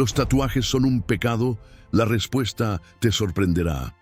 ¿Los tatuajes son un pecado? La respuesta te sorprenderá.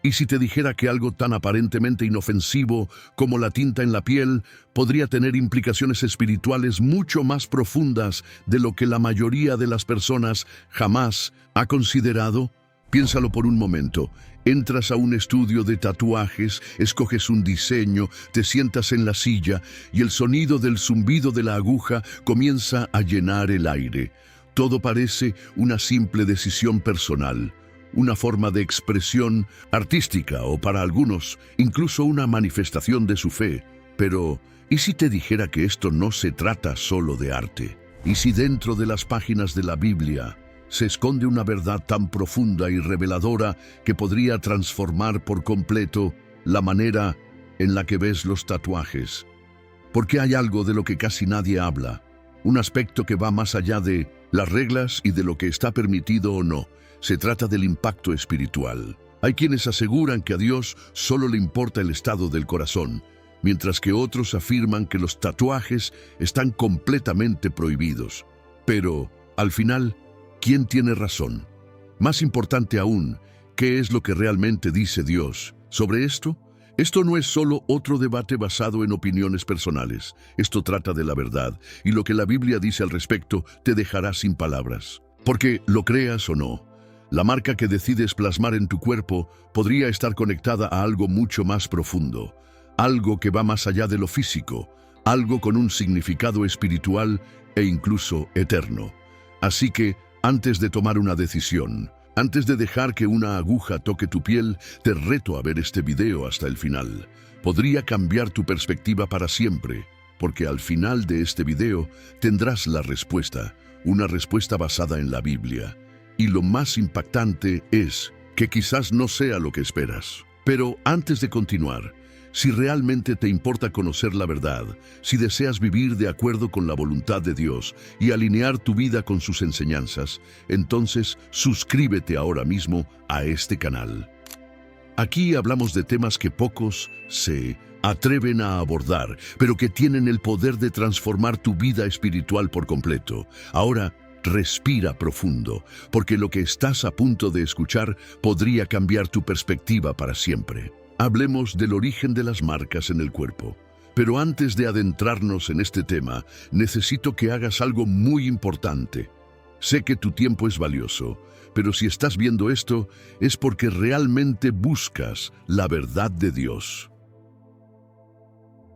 ¿Y si te dijera que algo tan aparentemente inofensivo como la tinta en la piel podría tener implicaciones espirituales mucho más profundas de lo que la mayoría de las personas jamás ha considerado? Piénsalo por un momento. Entras a un estudio de tatuajes, escoges un diseño, te sientas en la silla y el sonido del zumbido de la aguja comienza a llenar el aire. Todo parece una simple decisión personal, una forma de expresión artística o para algunos, incluso una manifestación de su fe. Pero, ¿y si te dijera que esto no se trata solo de arte? ¿Y si dentro de las páginas de la Biblia se esconde una verdad tan profunda y reveladora que podría transformar por completo la manera en la que ves los tatuajes? Porque hay algo de lo que casi nadie habla, un aspecto que va más allá de las reglas y de lo que está permitido o no. Se trata del impacto espiritual. Hay quienes aseguran que a Dios solo le importa el estado del corazón, mientras que otros afirman que los tatuajes están completamente prohibidos. Pero, al final, ¿quién tiene razón? Más importante aún, ¿qué es lo que realmente dice Dios sobre esto? Esto no es solo otro debate basado en opiniones personales. Esto trata de la verdad, y lo que la Biblia dice al respecto te dejará sin palabras. Porque, lo creas o no, la marca que decides plasmar en tu cuerpo podría estar conectada a algo mucho más profundo, algo que va más allá de lo físico, algo con un significado espiritual e incluso eterno. Así que, antes de tomar una decisión, antes de dejar que una aguja toque tu piel, te reto a ver este video hasta el final. Podría cambiar tu perspectiva para siempre, porque al final de este video tendrás la respuesta, una respuesta basada en la Biblia. Y lo más impactante es que quizás no sea lo que esperas. Pero antes de continuar, si realmente te importa conocer la verdad, si deseas vivir de acuerdo con la voluntad de Dios y alinear tu vida con sus enseñanzas, entonces suscríbete ahora mismo a este canal. Aquí hablamos de temas que pocos se atreven a abordar, pero que tienen el poder de transformar tu vida espiritual por completo. Ahora, respira profundo, porque lo que estás a punto de escuchar podría cambiar tu perspectiva para siempre. Hablemos del origen de las marcas en el cuerpo. Pero antes de adentrarnos en este tema, necesito que hagas algo muy importante. Sé que tu tiempo es valioso, pero si estás viendo esto, es porque realmente buscas la verdad de Dios.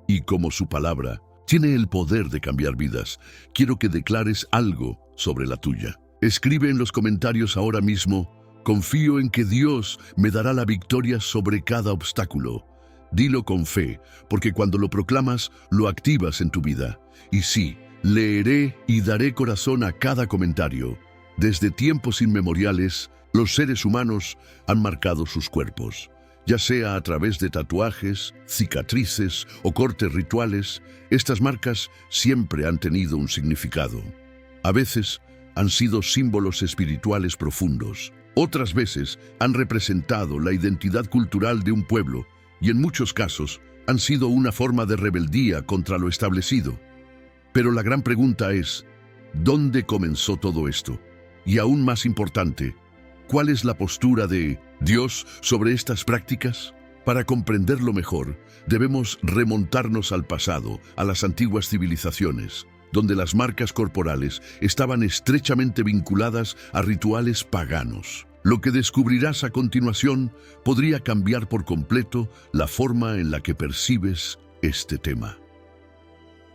Y como su palabra tiene el poder de cambiar vidas, quiero que declares algo sobre la tuya. Escribe en los comentarios ahora mismo: confío en que Dios me dará la victoria sobre cada obstáculo. Dilo con fe, porque cuando lo proclamas, lo activas en tu vida. Y sí, leeré y daré corazón a cada comentario. Desde tiempos inmemoriales, los seres humanos han marcado sus cuerpos. Ya sea a través de tatuajes, cicatrices o cortes rituales, estas marcas siempre han tenido un significado. A veces han sido símbolos espirituales profundos. Otras veces han representado la identidad cultural de un pueblo y en muchos casos han sido una forma de rebeldía contra lo establecido. Pero la gran pregunta es, ¿dónde comenzó todo esto? Y aún más importante, ¿cuál es la postura de Dios sobre estas prácticas? Para comprenderlo mejor, debemos remontarnos al pasado, a las antiguas civilizaciones, donde las marcas corporales estaban estrechamente vinculadas a rituales paganos. Lo que descubrirás a continuación podría cambiar por completo la forma en la que percibes este tema.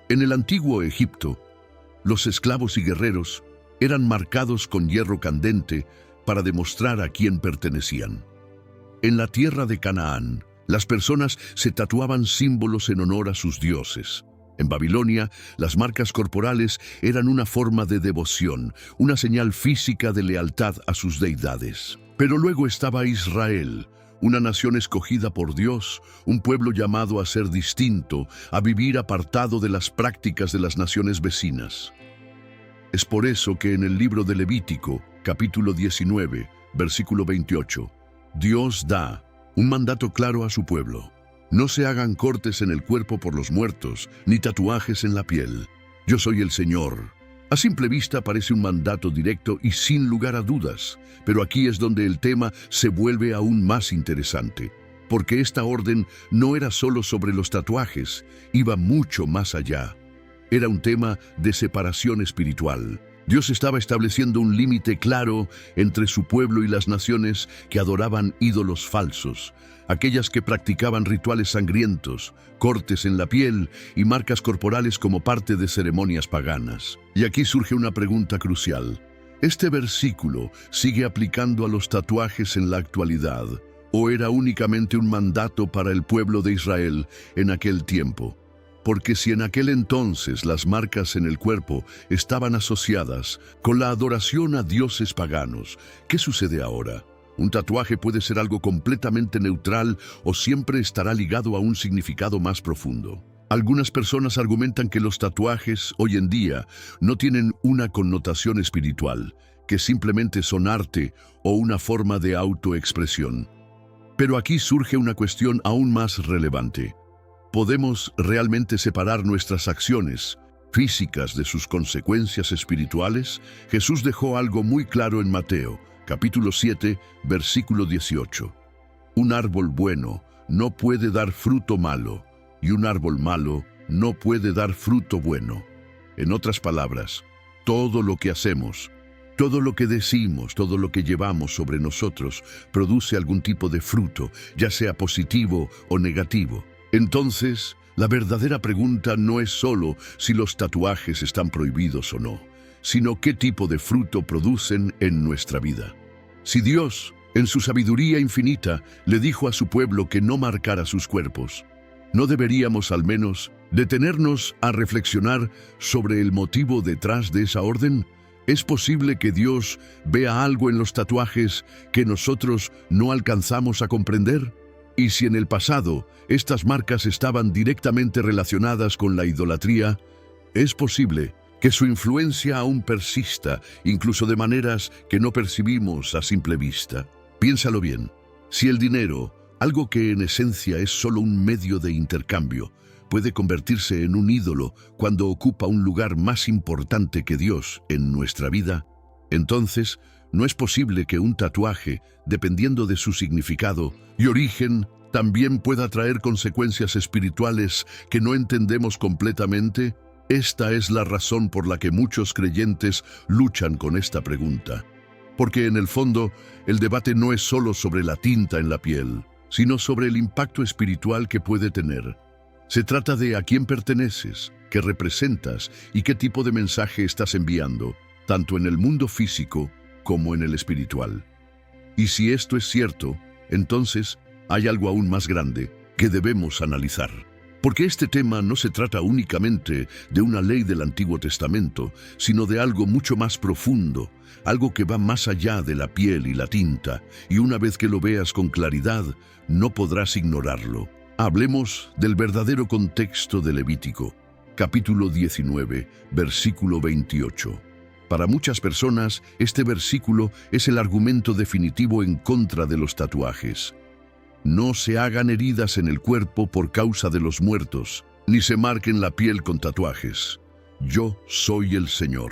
En el antiguo Egipto, los esclavos y guerreros eran marcados con hierro candente para demostrar a quién pertenecían. En la tierra de Canaán, las personas se tatuaban símbolos en honor a sus dioses. En Babilonia, las marcas corporales eran una forma de devoción, una señal física de lealtad a sus deidades. Pero luego estaba Israel, una nación escogida por Dios, un pueblo llamado a ser distinto, a vivir apartado de las prácticas de las naciones vecinas. Es por eso que en el libro de Levítico, capítulo 19, versículo 28, Dios da un mandato claro a su pueblo. No se hagan cortes en el cuerpo por los muertos, ni tatuajes en la piel. Yo soy el Señor, A simple vista parece un mandato directo y sin lugar a dudas, pero aquí es donde el tema se vuelve aún más interesante, porque esta orden no era solo sobre los tatuajes, iba mucho más allá. Era un tema de separación espiritual. Dios estaba estableciendo un límite claro entre su pueblo y las naciones que adoraban ídolos falsos, aquellas que practicaban rituales sangrientos, cortes en la piel y marcas corporales como parte de ceremonias paganas. Y aquí surge una pregunta crucial. ¿Este versículo sigue aplicando a los tatuajes en la actualidad, o era únicamente un mandato para el pueblo de Israel en aquel tiempo? Porque si en aquel entonces las marcas en el cuerpo estaban asociadas con la adoración a dioses paganos, ¿qué sucede ahora? ¿Un tatuaje puede ser algo completamente neutral o siempre estará ligado a un significado más profundo? Algunas personas argumentan que los tatuajes hoy en día no tienen una connotación espiritual, que simplemente son arte o una forma de autoexpresión. Pero aquí surge una cuestión aún más relevante. ¿Podemos realmente separar nuestras acciones físicas de sus consecuencias espirituales? Jesús dejó algo muy claro en Mateo, capítulo 7, versículo 18. Un árbol bueno no puede dar fruto malo, y un árbol malo no puede dar fruto bueno. En otras palabras, todo lo que hacemos, todo lo que decimos, todo lo que llevamos sobre nosotros, produce algún tipo de fruto, ya sea positivo o negativo. Entonces, la verdadera pregunta no es solo si los tatuajes están prohibidos o no, sino qué tipo de fruto producen en nuestra vida. Si Dios, en su sabiduría infinita, le dijo a su pueblo que no marcara sus cuerpos, ¿no deberíamos al menos detenernos a reflexionar sobre el motivo detrás de esa orden? ¿Es posible que Dios vea algo en los tatuajes que nosotros no alcanzamos a comprender? Y si en el pasado estas marcas estaban directamente relacionadas con la idolatría, es posible que su influencia aún persista, incluso de maneras que no percibimos a simple vista. Piénsalo bien. Si el dinero, algo que en esencia es solo un medio de intercambio, puede convertirse en un ídolo cuando ocupa un lugar más importante que Dios en nuestra vida, entonces no es posible que un tatuaje, dependiendo de su significado y origen, también pueda traer consecuencias espirituales que no entendemos completamente. Esta es la razón por la que muchos creyentes luchan con esta pregunta. Porque en el fondo, el debate no es solo sobre la tinta en la piel, sino sobre el impacto espiritual que puede tener. Se trata de a quién perteneces, qué representas y qué tipo de mensaje estás enviando, tanto en el mundo físico como en el espiritual. Y si esto es cierto, entonces hay algo aún más grande que debemos analizar. Porque este tema no se trata únicamente de una ley del Antiguo Testamento, sino de algo mucho más profundo, algo que va más allá de la piel y la tinta, y una vez que lo veas con claridad, no podrás ignorarlo. Hablemos del verdadero contexto de Levítico, capítulo 19, versículo 28. Para muchas personas, este versículo es el argumento definitivo en contra de los tatuajes. No se hagan heridas en el cuerpo por causa de los muertos, ni se marquen la piel con tatuajes. Yo soy el Señor.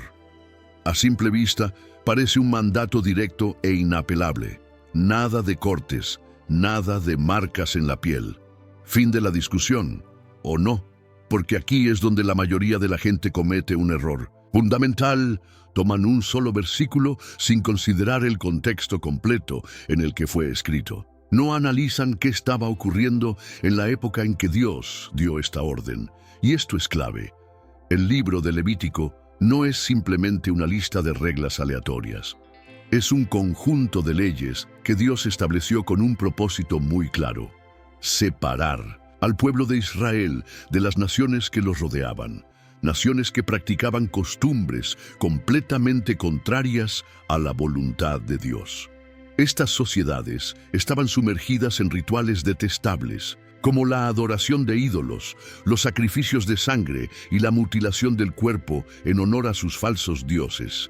A simple vista, parece un mandato directo e inapelable. Nada de cortes, nada de marcas en la piel. Fin de la discusión, ¿o no? Porque aquí es donde la mayoría de la gente comete un error fundamental. Toman un solo versículo sin considerar el contexto completo en el que fue escrito. No analizan qué estaba ocurriendo en la época en que Dios dio esta orden. Y esto es clave. El libro de Levítico no es simplemente una lista de reglas aleatorias. Es un conjunto de leyes que Dios estableció con un propósito muy claro: separar al pueblo de Israel de las naciones que los rodeaban, naciones que practicaban costumbres completamente contrarias a la voluntad de Dios. Estas sociedades estaban sumergidas en rituales detestables, como la adoración de ídolos, los sacrificios de sangre y la mutilación del cuerpo en honor a sus falsos dioses.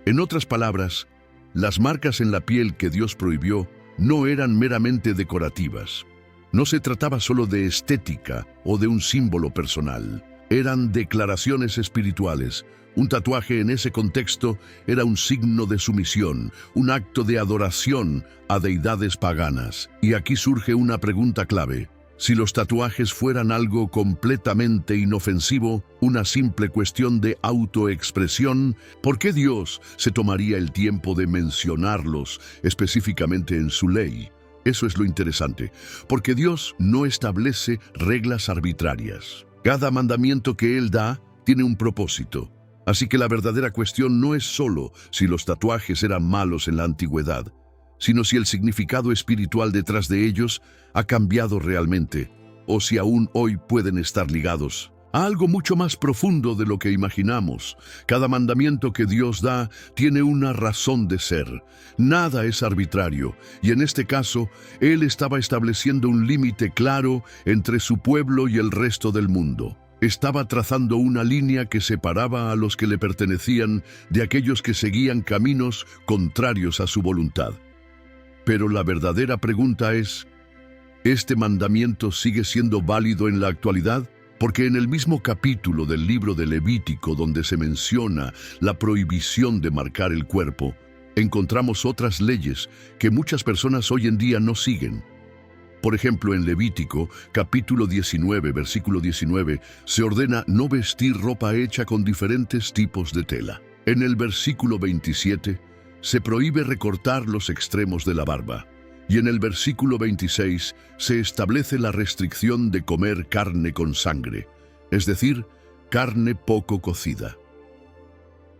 En otras palabras, las marcas en la piel que Dios prohibió no eran meramente decorativas. No se trataba solo de estética o de un símbolo personal. eran declaraciones espirituales. Un tatuaje en ese contexto era un signo de sumisión, un acto de adoración a deidades paganas. Y aquí surge una pregunta clave. Si los tatuajes fueran algo completamente inofensivo, una simple cuestión de autoexpresión, ¿por qué Dios se tomaría el tiempo de mencionarlos específicamente en su ley? Eso es lo interesante, porque Dios no establece reglas arbitrarias. Cada mandamiento que Él da tiene un propósito. Así que la verdadera cuestión no es solo si los tatuajes eran malos en la antigüedad, sino si el significado espiritual detrás de ellos ha cambiado realmente, o si aún hoy pueden estar ligados a algo mucho más profundo de lo que imaginamos. Cada mandamiento que Dios da tiene una razón de ser. Nada es arbitrario, y en este caso, Él estaba estableciendo un límite claro entre su pueblo y el resto del mundo. Estaba trazando una línea que separaba a los que le pertenecían de aquellos que seguían caminos contrarios a su voluntad. Pero la verdadera pregunta es, ¿este mandamiento sigue siendo válido en la actualidad? Porque en el mismo capítulo del libro de Levítico, donde se menciona la prohibición de marcar el cuerpo, encontramos otras leyes que muchas personas hoy en día no siguen. Por ejemplo, en Levítico, capítulo 19, versículo 19, se ordena no vestir ropa hecha con diferentes tipos de tela. En el versículo 27, se prohíbe recortar los extremos de la barba. Y en el versículo 26 se establece la restricción de comer carne con sangre, es decir, carne poco cocida.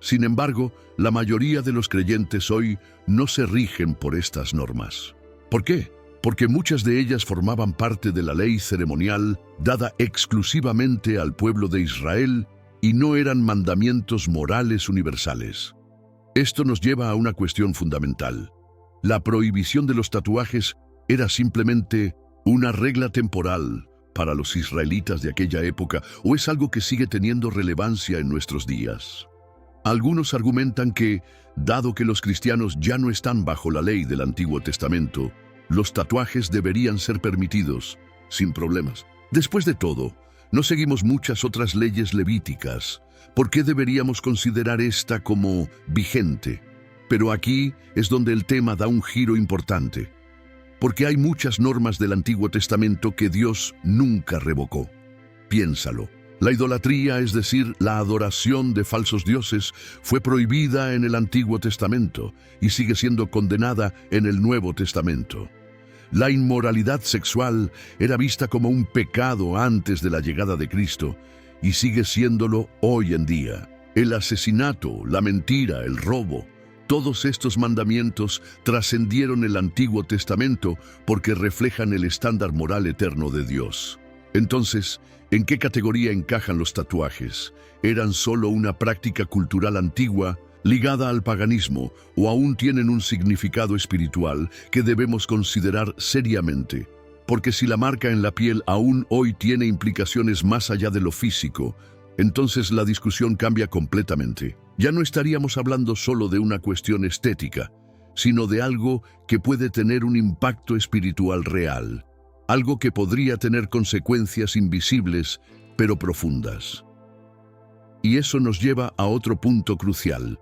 Sin embargo, la mayoría de los creyentes hoy no se rigen por estas normas. ¿Por qué? Porque muchas de ellas formaban parte de la ley ceremonial dada exclusivamente al pueblo de Israel y no eran mandamientos morales universales. Esto nos lleva a una cuestión fundamental. La prohibición de los tatuajes era simplemente una regla temporal para los israelitas de aquella época, ¿o es algo que sigue teniendo relevancia en nuestros días? Algunos argumentan que, dado que los cristianos ya no están bajo la ley del Antiguo Testamento, los tatuajes deberían ser permitidos, sin problemas. Después de todo, no seguimos muchas otras leyes levíticas. ¿Por qué deberíamos considerar esta como vigente? Pero aquí es donde el tema da un giro importante, porque hay muchas normas del Antiguo Testamento que Dios nunca revocó. Piénsalo. La idolatría, es decir, la adoración de falsos dioses, fue prohibida en el Antiguo Testamento y sigue siendo condenada en el Nuevo Testamento. La inmoralidad sexual era vista como un pecado antes de la llegada de Cristo y sigue siéndolo hoy en día. El asesinato, la mentira, el robo, todos estos mandamientos trascendieron el Antiguo Testamento porque reflejan el estándar moral eterno de Dios. Entonces, ¿en qué categoría encajan los tatuajes? ¿Eran solo una práctica cultural antigua, ligada al paganismo, o aún tienen un significado espiritual que debemos considerar seriamente? Porque si la marca en la piel aún hoy tiene implicaciones más allá de lo físico, entonces la discusión cambia completamente. Ya no estaríamos hablando solo de una cuestión estética, sino de algo que puede tener un impacto espiritual real, algo que podría tener consecuencias invisibles, pero profundas. Y eso nos lleva a otro punto crucial,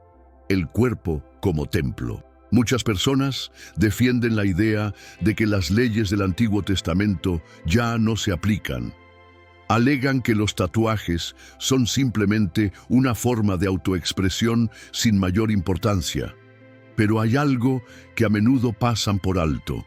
el cuerpo como templo. Muchas personas defienden la idea de que las leyes del Antiguo Testamento ya no se aplican. Alegan que los tatuajes son simplemente una forma de autoexpresión sin mayor importancia. Pero hay algo que a menudo pasan por alto,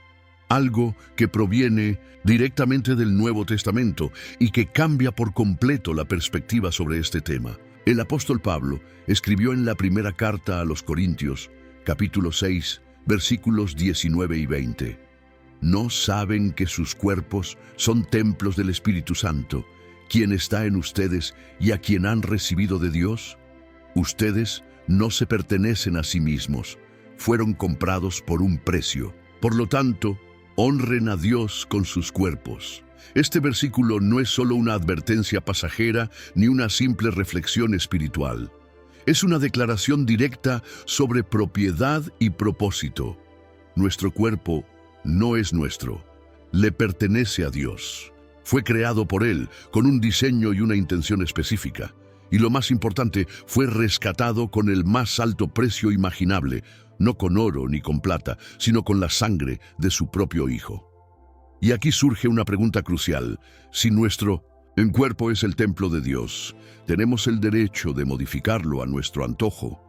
algo que proviene directamente del Nuevo Testamento y que cambia por completo la perspectiva sobre este tema. El apóstol Pablo escribió en la primera carta a los Corintios, capítulo 6, versículos 19 y 20. ¿No saben que sus cuerpos son templos del Espíritu Santo, quien está en ustedes y a quien han recibido de Dios? Ustedes no se pertenecen a sí mismos, fueron comprados por un precio. Por lo tanto, honren a Dios con sus cuerpos. Este versículo no es solo una advertencia pasajera ni una simple reflexión espiritual. Es una declaración directa sobre propiedad y propósito. Nuestro cuerpo no es nuestro, le pertenece a Dios. Fue creado por Él, con un diseño y una intención específica. Y lo más importante, fue rescatado con el más alto precio imaginable, no con oro ni con plata, sino con la sangre de su propio Hijo. Y aquí surge una pregunta crucial. Si nuestro cuerpo es el templo de Dios, ¿tenemos el derecho de modificarlo a nuestro antojo?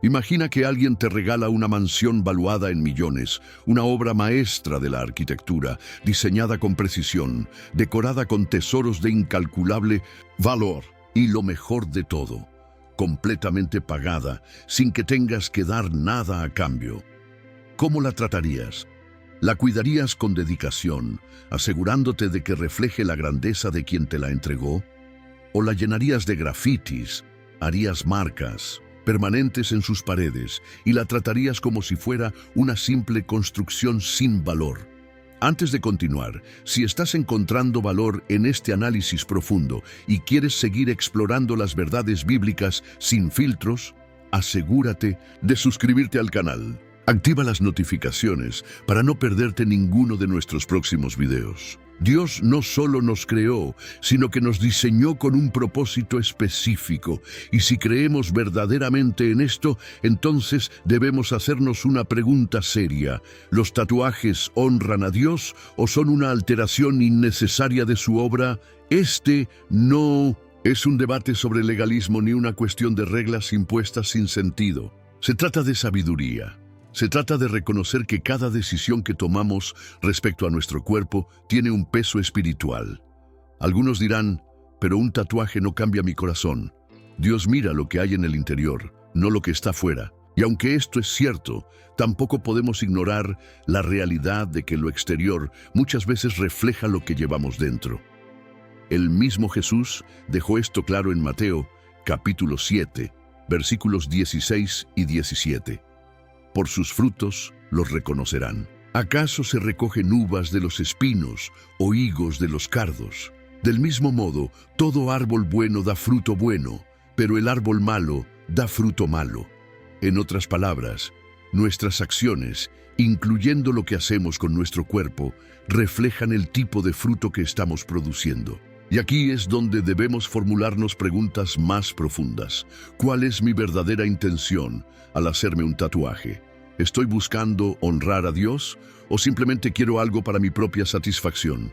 Imagina que alguien te regala una mansión valuada en millones, una obra maestra de la arquitectura, diseñada con precisión, decorada con tesoros de incalculable valor y lo mejor de todo, completamente pagada, sin que tengas que dar nada a cambio. ¿Cómo la tratarías? ¿La cuidarías con dedicación, asegurándote de que refleje la grandeza de quien te la entregó? ¿O la llenarías de grafitis, harías marcas permanentes en sus paredes y la tratarías como si fuera una simple construcción sin valor? Antes de continuar, si estás encontrando valor en este análisis profundo y quieres seguir explorando las verdades bíblicas sin filtros, asegúrate de suscribirte al canal. Activa las notificaciones para no perderte ninguno de nuestros próximos videos. Dios no solo nos creó, sino que nos diseñó con un propósito específico. Y si creemos verdaderamente en esto, entonces debemos hacernos una pregunta seria. ¿Los tatuajes honran a Dios o son una alteración innecesaria de su obra? Este no es un debate sobre legalismo ni una cuestión de reglas impuestas sin sentido. Se trata de sabiduría. Se trata de reconocer que cada decisión que tomamos respecto a nuestro cuerpo tiene un peso espiritual. Algunos dirán, pero un tatuaje no cambia mi corazón. Dios mira lo que hay en el interior, no lo que está afuera. Y aunque esto es cierto, tampoco podemos ignorar la realidad de que lo exterior muchas veces refleja lo que llevamos dentro. El mismo Jesús dejó esto claro en Mateo, capítulo 7, versículos 16 y 17. Por sus frutos los reconocerán. ¿Acaso se recogen uvas de los espinos o higos de los cardos? Del mismo modo, todo árbol bueno da fruto bueno, pero el árbol malo da fruto malo. En otras palabras, nuestras acciones, incluyendo lo que hacemos con nuestro cuerpo, reflejan el tipo de fruto que estamos produciendo. Y aquí es donde debemos formularnos preguntas más profundas. ¿Cuál es mi verdadera intención al hacerme un tatuaje? ¿Estoy buscando honrar a Dios o simplemente quiero algo para mi propia satisfacción?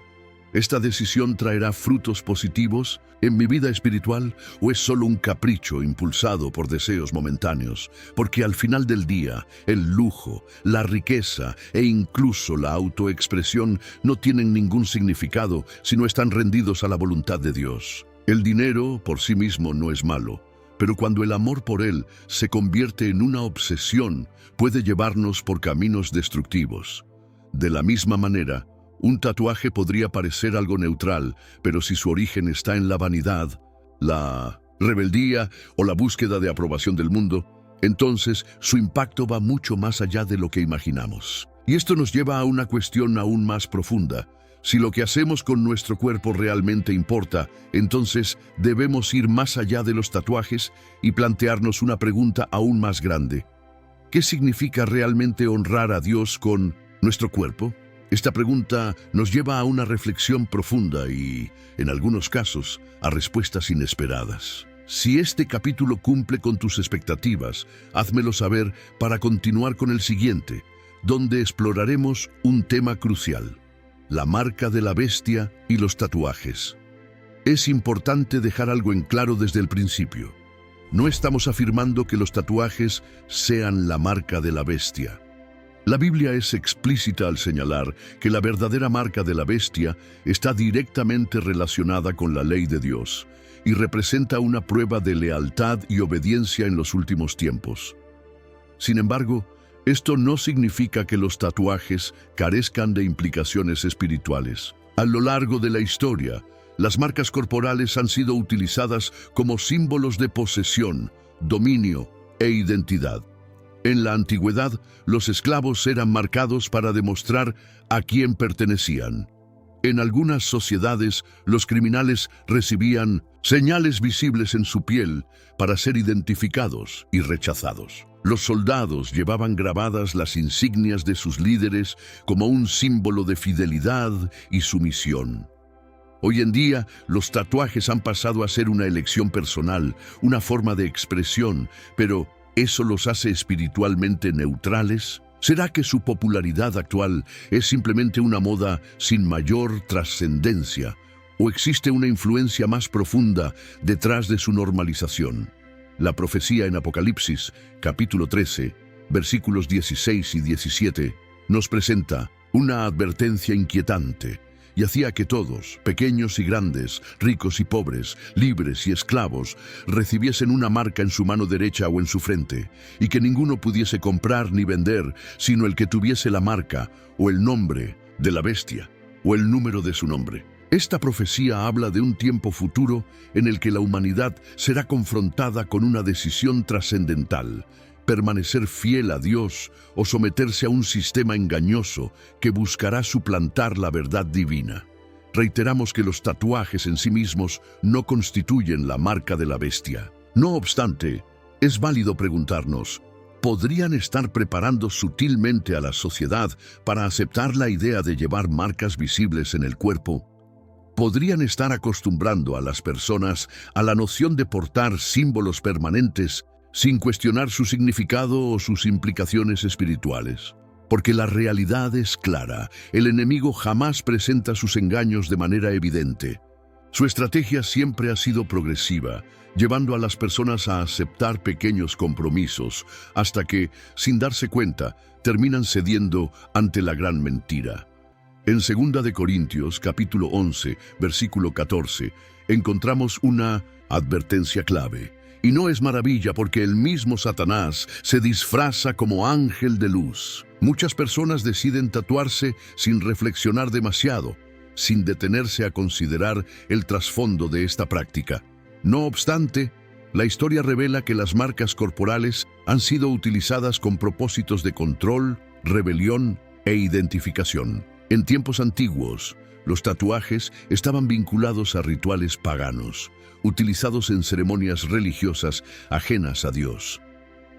¿Esta decisión traerá frutos positivos en mi vida espiritual o es solo un capricho impulsado por deseos momentáneos? Porque al final del día, el lujo, la riqueza e incluso la autoexpresión no tienen ningún significado si no están rendidos a la voluntad de Dios. El dinero por sí mismo no es malo, pero cuando el amor por él se convierte en una obsesión, puede llevarnos por caminos destructivos. De la misma manera, un tatuaje podría parecer algo neutral, pero si su origen está en la vanidad, la rebeldía o la búsqueda de aprobación del mundo, entonces su impacto va mucho más allá de lo que imaginamos. Y esto nos lleva a una cuestión aún más profunda. Si lo que hacemos con nuestro cuerpo realmente importa, entonces debemos ir más allá de los tatuajes y plantearnos una pregunta aún más grande. ¿Qué significa realmente honrar a Dios con nuestro cuerpo? Esta pregunta nos lleva a una reflexión profunda y, en algunos casos, a respuestas inesperadas. Si este capítulo cumple con tus expectativas, házmelo saber para continuar con el siguiente, donde exploraremos un tema crucial: la marca de la bestia y los tatuajes. Es importante dejar algo en claro desde el principio. No estamos afirmando que los tatuajes sean la marca de la bestia. La Biblia es explícita al señalar que la verdadera marca de la bestia está directamente relacionada con la ley de Dios y representa una prueba de lealtad y obediencia en los últimos tiempos. Sin embargo, esto no significa que los tatuajes carezcan de implicaciones espirituales. A lo largo de la historia, las marcas corporales han sido utilizadas como símbolos de posesión, dominio e identidad. En la antigüedad, los esclavos eran marcados para demostrar a quién pertenecían. En algunas sociedades, los criminales recibían señales visibles en su piel para ser identificados y rechazados. Los soldados llevaban grabadas las insignias de sus líderes como un símbolo de fidelidad y sumisión. Hoy en día, los tatuajes han pasado a ser una elección personal, una forma de expresión, pero ¿eso los hace espiritualmente neutrales? ¿Será que su popularidad actual es simplemente una moda sin mayor trascendencia? ¿O existe una influencia más profunda detrás de su normalización? La profecía en Apocalipsis, capítulo 13, versículos 16 y 17, nos presenta una advertencia inquietante y hacía que todos, pequeños y grandes, ricos y pobres, libres y esclavos, recibiesen una marca en su mano derecha o en su frente, y que ninguno pudiese comprar ni vender, sino el que tuviese la marca o el nombre de la bestia o el número de su nombre. Esta profecía habla de un tiempo futuro en el que la humanidad será confrontada con una decisión trascendental: permanecer fiel a Dios o someterse a un sistema engañoso que buscará suplantar la verdad divina. Reiteramos que los tatuajes en sí mismos no constituyen la marca de la bestia. No obstante, es válido preguntarnos, ¿podrían estar preparando sutilmente a la sociedad para aceptar la idea de llevar marcas visibles en el cuerpo? ¿Podrían estar acostumbrando a las personas a la noción de portar símbolos permanentes sin cuestionar su significado o sus implicaciones espirituales? Porque la realidad es clara: el enemigo jamás presenta sus engaños de manera evidente. Su estrategia siempre ha sido progresiva, llevando a las personas a aceptar pequeños compromisos, hasta que, sin darse cuenta, terminan cediendo ante la gran mentira. En 2 de Corintios, capítulo 11, versículo 14, encontramos una advertencia clave. Y no es maravilla, porque el mismo Satanás se disfraza como ángel de luz. Muchas personas deciden tatuarse sin reflexionar demasiado, sin detenerse a considerar el trasfondo de esta práctica. No obstante, la historia revela que las marcas corporales han sido utilizadas con propósitos de control, rebelión e identificación. En tiempos antiguos, los tatuajes estaban vinculados a rituales paganos, utilizados en ceremonias religiosas ajenas a Dios.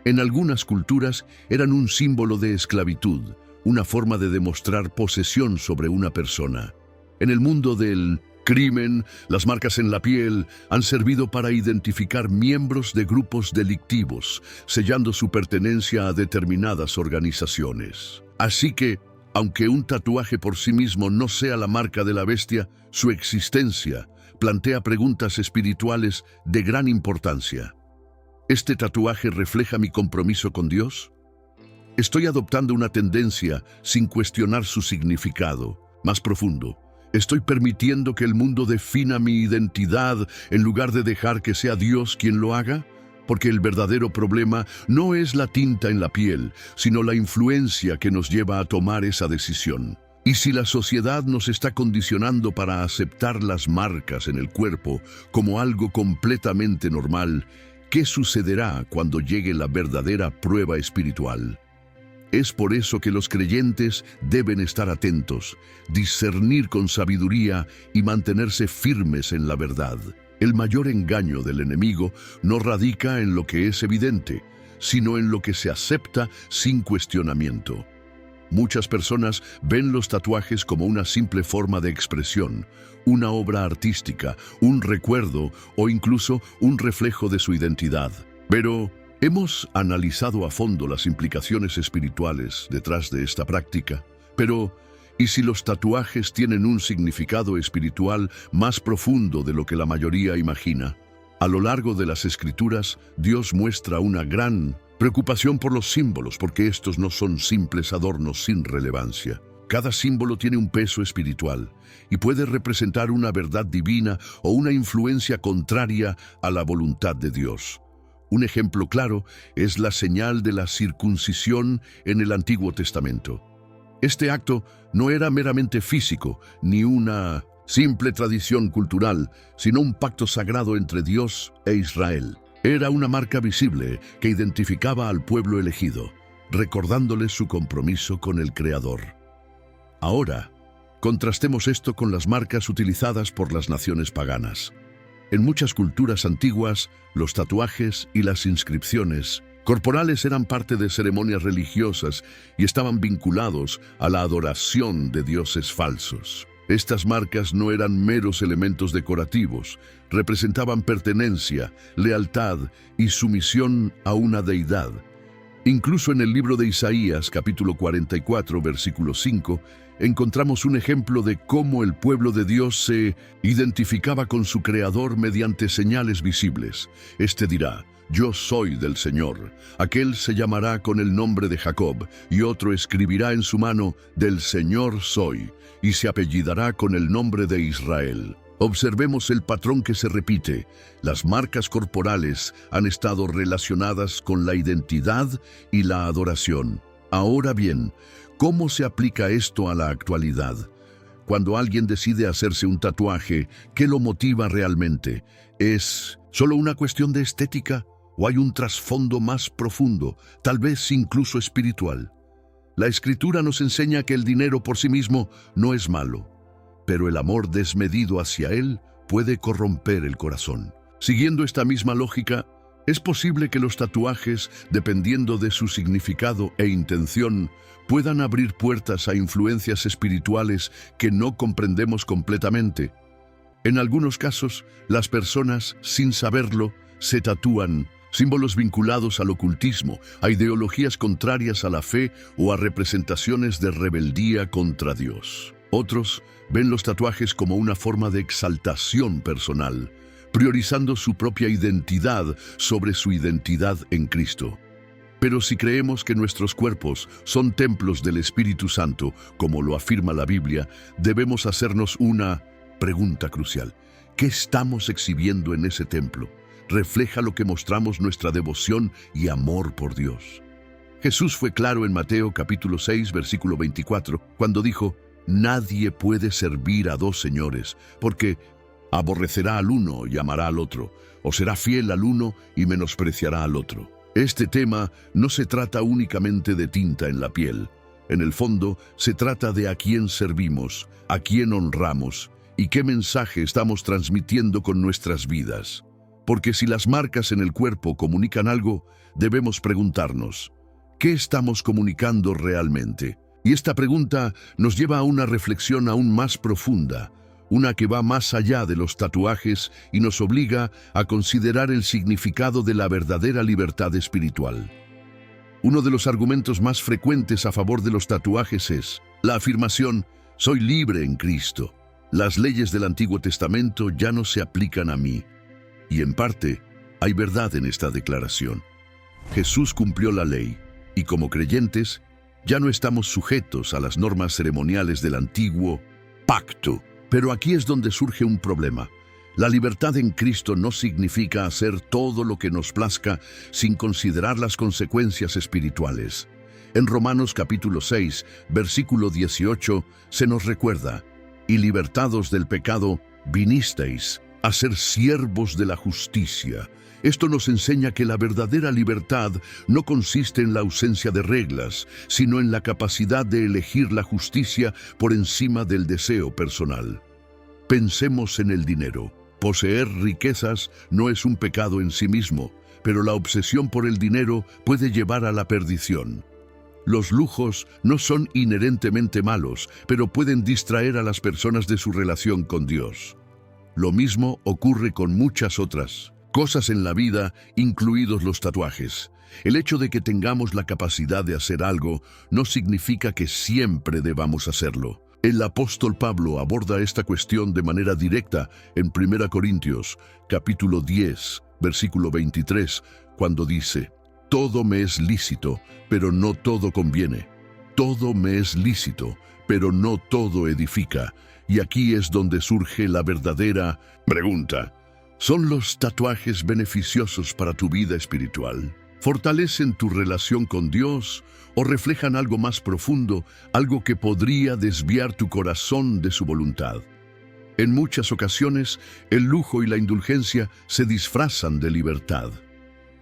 En algunas culturas eran un símbolo de esclavitud, una forma de demostrar posesión sobre una persona. En el mundo del crimen, las marcas en la piel han servido para identificar miembros de grupos delictivos, sellando su pertenencia a determinadas organizaciones. Así que, aunque un tatuaje por sí mismo no sea la marca de la bestia, su existencia plantea preguntas espirituales de gran importancia. ¿Este tatuaje refleja mi compromiso con Dios? ¿Estoy adoptando una tendencia sin cuestionar su significado más profundo? ¿Estoy permitiendo que el mundo defina mi identidad en lugar de dejar que sea Dios quien lo haga? Porque el verdadero problema no es la tinta en la piel, sino la influencia que nos lleva a tomar esa decisión. Y si la sociedad nos está condicionando para aceptar las marcas en el cuerpo como algo completamente normal, ¿qué sucederá cuando llegue la verdadera prueba espiritual? Es por eso que los creyentes deben estar atentos, discernir con sabiduría y mantenerse firmes en la verdad. El mayor engaño del enemigo no radica en lo que es evidente, sino en lo que se acepta sin cuestionamiento. Muchas personas ven los tatuajes como una simple forma de expresión, una obra artística, un recuerdo o incluso un reflejo de su identidad. Pero hemos analizado a fondo las implicaciones espirituales detrás de esta práctica. ¿Y si los tatuajes tienen un significado espiritual más profundo de lo que la mayoría imagina? A lo largo de las Escrituras, Dios muestra una gran preocupación por los símbolos, porque estos no son simples adornos sin relevancia. Cada símbolo tiene un peso espiritual y puede representar una verdad divina o una influencia contraria a la voluntad de Dios. Un ejemplo claro es la señal de la circuncisión en el Antiguo Testamento. Este acto no era meramente físico, ni una simple tradición cultural, sino un pacto sagrado entre Dios e Israel. Era una marca visible que identificaba al pueblo elegido, recordándole su compromiso con el Creador. Ahora, contrastemos esto con las marcas utilizadas por las naciones paganas. En muchas culturas antiguas, los tatuajes y las inscripciones corporales eran parte de ceremonias religiosas y estaban vinculados a la adoración de dioses falsos. Estas marcas no eran meros elementos decorativos, representaban pertenencia, lealtad y sumisión a una deidad. Incluso en el libro de Isaías, capítulo 44, versículo 5, encontramos un ejemplo de cómo el pueblo de Dios se identificaba con su Creador mediante señales visibles. Este dirá: Yo soy del Señor. Aquel se llamará con el nombre de Jacob, y otro escribirá en su mano: Del Señor soy, y se apellidará con el nombre de Israel. Observemos el patrón que se repite. Las marcas corporales han estado relacionadas con la identidad y la adoración. Ahora bien, ¿cómo se aplica esto a la actualidad? Cuando alguien decide hacerse un tatuaje, ¿qué lo motiva realmente? ¿Es solo una cuestión de estética o hay un trasfondo más profundo, tal vez incluso espiritual? La Escritura nos enseña que el dinero por sí mismo no es malo, pero el amor desmedido hacia él puede corromper el corazón. Siguiendo esta misma lógica, es posible que los tatuajes, dependiendo de su significado e intención, puedan abrir puertas a influencias espirituales que no comprendemos completamente. En algunos casos, las personas, sin saberlo, se tatúan símbolos vinculados al ocultismo, a ideologías contrarias a la fe o a representaciones de rebeldía contra Dios. Otros ven los tatuajes como una forma de exaltación personal, priorizando su propia identidad sobre su identidad en Cristo. Pero si creemos que nuestros cuerpos son templos del Espíritu Santo, como lo afirma la Biblia, debemos hacernos una pregunta crucial. ¿Qué estamos exhibiendo en ese templo? ¿Refleja lo que mostramos nuestra devoción y amor por Dios? Jesús fue claro en Mateo capítulo 6, versículo 24, cuando dijo: Nadie puede servir a dos señores, porque aborrecerá al uno y amará al otro, o será fiel al uno y menospreciará al otro. Este tema no se trata únicamente de tinta en la piel. En el fondo, se trata de a quién servimos, a quién honramos y qué mensaje estamos transmitiendo con nuestras vidas. Porque si las marcas en el cuerpo comunican algo, debemos preguntarnos: ¿qué estamos comunicando realmente? Y esta pregunta nos lleva a una reflexión aún más profunda, una que va más allá de los tatuajes y nos obliga a considerar el significado de la verdadera libertad espiritual. Uno de los argumentos más frecuentes a favor de los tatuajes es la afirmación: soy libre en Cristo. Las leyes del Antiguo Testamento ya no se aplican a mí. Y en parte, hay verdad en esta declaración. Jesús cumplió la ley, y como creyentes, ya no estamos sujetos a las normas ceremoniales del antiguo pacto. Pero aquí es donde surge un problema. La libertad en Cristo no significa hacer todo lo que nos plazca sin considerar las consecuencias espirituales. En Romanos capítulo 6, versículo 18, se nos recuerda: y libertados del pecado, vinisteis a ser siervos de la justicia. Esto nos enseña que la verdadera libertad no consiste en la ausencia de reglas, sino en la capacidad de elegir la justicia por encima del deseo personal. Pensemos en el dinero. Poseer riquezas no es un pecado en sí mismo, pero la obsesión por el dinero puede llevar a la perdición. Los lujos no son inherentemente malos, pero pueden distraer a las personas de su relación con Dios. Lo mismo ocurre con muchas otras cosas en la vida, incluidos los tatuajes. El hecho de que tengamos la capacidad de hacer algo no significa que siempre debamos hacerlo. El apóstol Pablo aborda esta cuestión de manera directa en 1 Corintios, capítulo 10, versículo 23, cuando dice: todo me es lícito, pero no todo conviene. Todo me es lícito, pero no todo edifica. Y aquí es donde surge la verdadera pregunta. ¿Son los tatuajes beneficiosos para tu vida espiritual? ¿Fortalecen tu relación con Dios o reflejan algo más profundo, algo que podría desviar tu corazón de su voluntad? En muchas ocasiones, el lujo y la indulgencia se disfrazan de libertad.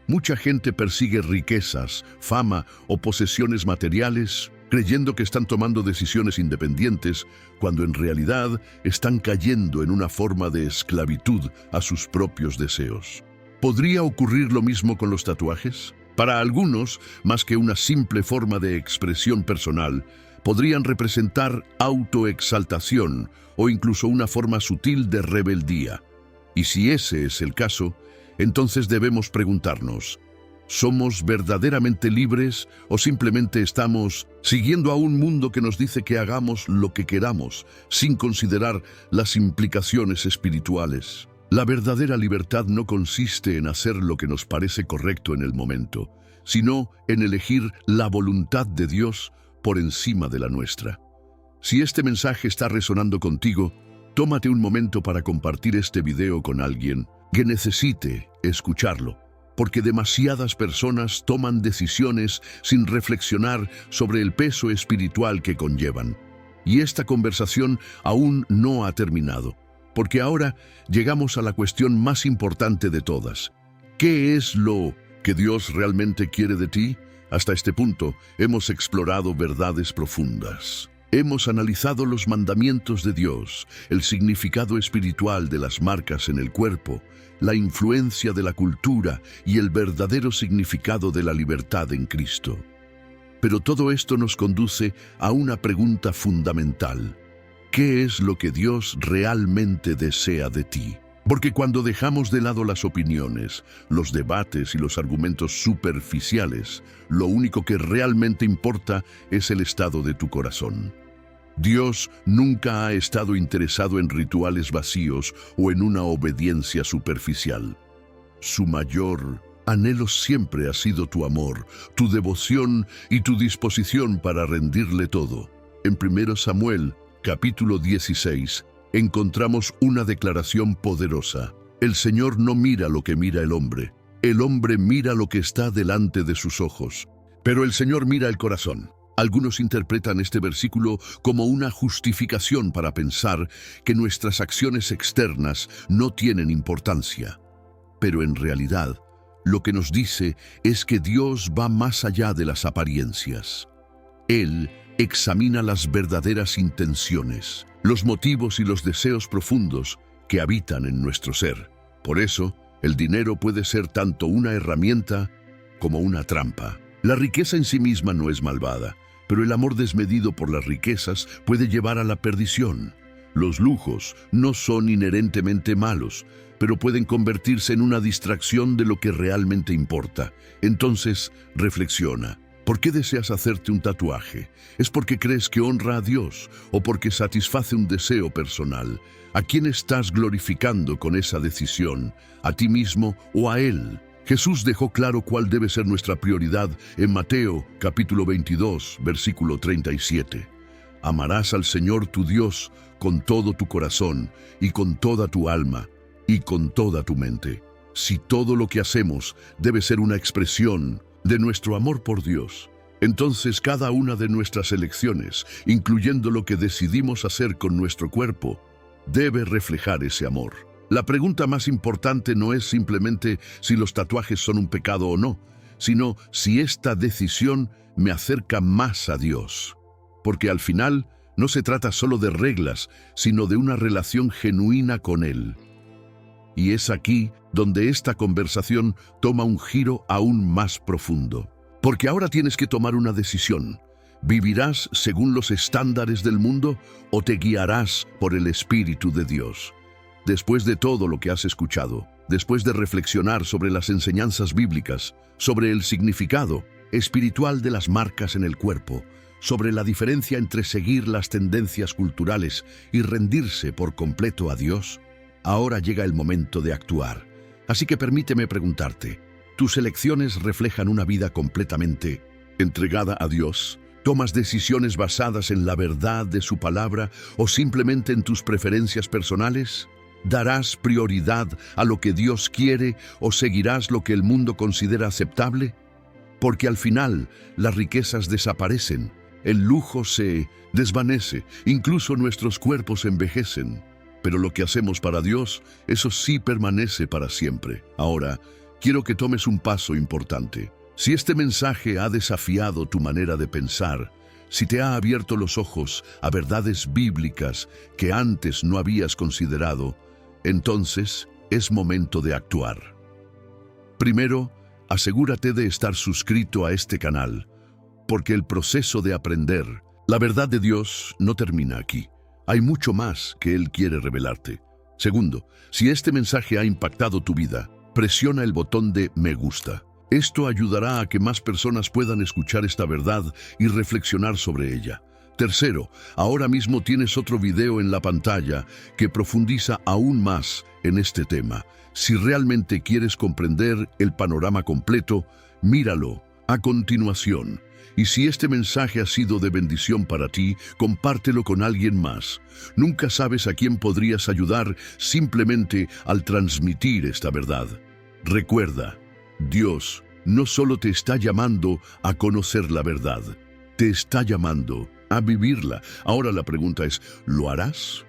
Mucha gente persigue riquezas, fama o posesiones materiales, creyendo que están tomando decisiones independientes, cuando en realidad están cayendo en una forma de esclavitud a sus propios deseos. ¿Podría ocurrir lo mismo con los tatuajes? Para algunos, más que una simple forma de expresión personal, podrían representar autoexaltación o incluso una forma sutil de rebeldía. Y si ese es el caso, entonces debemos preguntarnos, ¿somos verdaderamente libres o simplemente estamos siguiendo a un mundo que nos dice que hagamos lo que queramos sin considerar las implicaciones espirituales? La verdadera libertad no consiste en hacer lo que nos parece correcto en el momento, sino en elegir la voluntad de Dios por encima de la nuestra. Si este mensaje está resonando contigo, tómate un momento para compartir este video con alguien que necesite escucharlo, porque demasiadas personas toman decisiones sin reflexionar sobre el peso espiritual que conllevan. Y esta conversación aún no ha terminado, porque ahora llegamos a la cuestión más importante de todas. ¿Qué es lo que Dios realmente quiere de ti? Hasta este punto hemos explorado verdades profundas. Hemos analizado los mandamientos de Dios, el significado espiritual de las marcas en el cuerpo, la influencia de la cultura y el verdadero significado de la libertad en Cristo. Pero todo esto nos conduce a una pregunta fundamental. ¿Qué es lo que Dios realmente desea de ti? Porque cuando dejamos de lado las opiniones, los debates y los argumentos superficiales, lo único que realmente importa es el estado de tu corazón. Dios nunca ha estado interesado en rituales vacíos o en una obediencia superficial. Su mayor anhelo siempre ha sido tu amor, tu devoción y tu disposición para rendirle todo. En 1 Samuel, capítulo 16, encontramos una declaración poderosa. El Señor no mira lo que mira el hombre mira lo que está delante de sus ojos, pero el Señor mira el corazón. Algunos interpretan este versículo como una justificación para pensar que nuestras acciones externas no tienen importancia. Pero en realidad, lo que nos dice es que Dios va más allá de las apariencias. Él examina las verdaderas intenciones, los motivos y los deseos profundos que habitan en nuestro ser. Por eso, el dinero puede ser tanto una herramienta como una trampa. La riqueza en sí misma no es malvada, pero el amor desmedido por las riquezas puede llevar a la perdición. Los lujos no son inherentemente malos, pero pueden convertirse en una distracción de lo que realmente importa. Entonces, reflexiona. ¿Por qué deseas hacerte un tatuaje? ¿Es porque crees que honra a Dios o porque satisface un deseo personal? ¿A quién estás glorificando con esa decisión? ¿A ti mismo o a Él? Jesús dejó claro cuál debe ser nuestra prioridad en Mateo, capítulo 22, versículo 37. Amarás al Señor tu Dios con todo tu corazón y con toda tu alma y con toda tu mente. Si todo lo que hacemos debe ser una expresión de nuestro amor por Dios, entonces cada una de nuestras elecciones, incluyendo lo que decidimos hacer con nuestro cuerpo, debe reflejar ese amor. La pregunta más importante no es simplemente si los tatuajes son un pecado o no, sino si esta decisión me acerca más a Dios. Porque al final no se trata solo de reglas, sino de una relación genuina con Él. Y es aquí donde esta conversación toma un giro aún más profundo. Porque ahora tienes que tomar una decisión. ¿Vivirás según los estándares del mundo o te guiarás por el Espíritu de Dios? Después de todo lo que has escuchado, después de reflexionar sobre las enseñanzas bíblicas, sobre el significado espiritual de las marcas en el cuerpo, sobre la diferencia entre seguir las tendencias culturales y rendirse por completo a Dios, ahora llega el momento de actuar. Así que permíteme preguntarte, ¿tus elecciones reflejan una vida completamente entregada a Dios? ¿Tomas decisiones basadas en la verdad de su palabra o simplemente en tus preferencias personales? ¿Darás prioridad a lo que Dios quiere o seguirás lo que el mundo considera aceptable? Porque al final las riquezas desaparecen, el lujo se desvanece, incluso nuestros cuerpos envejecen. Pero lo que hacemos para Dios, eso sí permanece para siempre. Ahora, quiero que tomes un paso importante. Si este mensaje ha desafiado tu manera de pensar, si te ha abierto los ojos a verdades bíblicas que antes no habías considerado, entonces es momento de actuar. Primero, asegúrate de estar suscrito a este canal, porque el proceso de aprender La verdad de Dios no termina aquí. Hay mucho más que Él quiere revelarte. Segundo, si este mensaje ha impactado tu vida, presiona el botón de me gusta. Esto ayudará a que más personas puedan escuchar esta verdad y reflexionar sobre ella. Tercero, ahora mismo tienes otro video en la pantalla que profundiza aún más en este tema. Si realmente quieres comprender el panorama completo, míralo a continuación. Y si este mensaje ha sido de bendición para ti, compártelo con alguien más. Nunca sabes a quién podrías ayudar simplemente al transmitir esta verdad. Recuerda, Dios no solo te está llamando a conocer la verdad, te está llamando a vivirla. Ahora la pregunta es, ¿lo harás?